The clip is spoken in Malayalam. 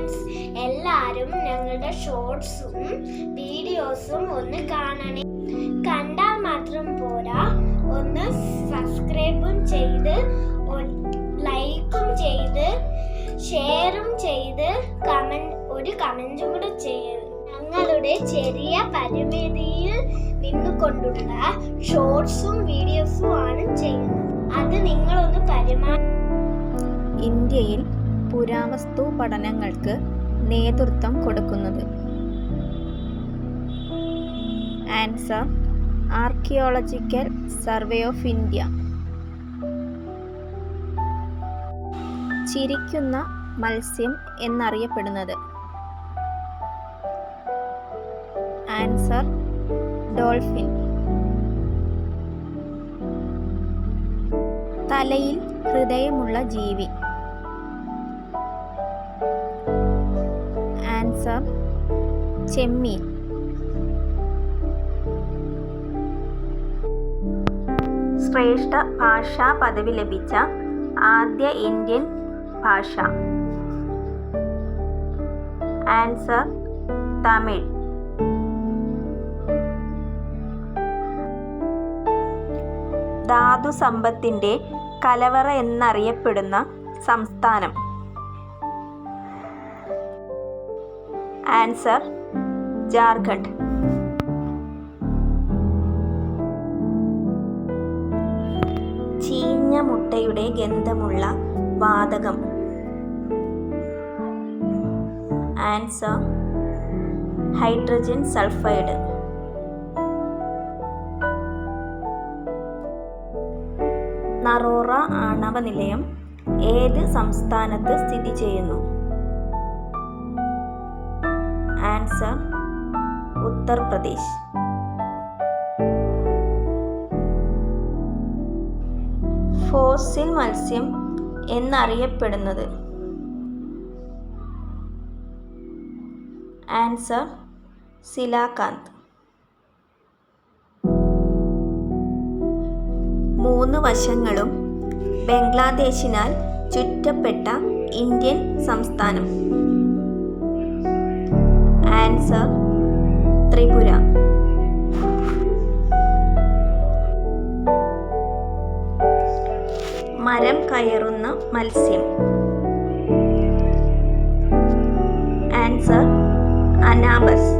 ഫ്രണ്ട്സ്, എല്ലാവരും ഞങ്ങളുടെ ഷോർട്സും വീഡിയോസും ഒന്ന് കാണണേ. കണ്ടാൽ മാത്രം പോരാ, ഒന്ന് സബ്സ്ക്രൈബും ചെയ്ത് ലൈക്കും ചെയ്ത് ഷെയറും ചെയ്ത് ഒരു കമന്റും കൂടെ ചെയ്ത് ഞങ്ങളുടെ ചെറിയ പരിമിതിയിൽ നിന്നുകൊണ്ടുള്ള ഷോർട്സും വീഡിയോസും ആണ് ചെയ്യുന്നത്. അത് നിങ്ങളൊന്ന് ഇന്ത്യയിൽ പുരാവസ്തു പഠനങ്ങൾക്ക് നേതൃത്വം കൊടുക്കുന്നത്. Answer: archaeological survey of India. ചിരിക്കുന്ന മത്സ്യം എന്നറിയപ്പെടുന്നത്. Answer: dolphin. തലയിൽ ഹൃദയമുള്ള ജീവി. ആൻസർ: ചെമ്മീൻ. ശ്രേഷ്ഠ ഭാഷാ പദവി ലഭിച്ച ആദ്യ ഇന്ത്യൻ ഭാഷ. ആൻസർ: തമിഴ്. ധാതു സമ്പത്തിന്റെ കലവറ എന്നറിയപ്പെടുന്ന സംസ്ഥാനം. ആൻസർ: ജാർഖണ്ഡ്. ചീഞ്ഞ മുട്ടയുടെ ഗന്ധമുള്ള വാതകം. Answer: hydrogen sulphide. നറോറ ആണവ നിലയം ഏത് സംസ്ഥാനത്ത് സ്ഥിതി ചെയ്യുന്നു? ആൻസർ: ഉത്തർപ്രദേശ്. ഫോസിൽ മത്സ്യം എന്നറിയപ്പെടുന്നത്. ആൻസർ: സിലാകാന്ത്. 3 വശങ്ങളും ബംഗ്ലാദേശിനാൽ ചുറ്റപ്പെട്ട ഇന്ത്യൻ സംസ്ഥാനം. ആൻസർ: ത്രിപുര. മരം കയറുന്ന മത്സ്യം. Answer: anabas.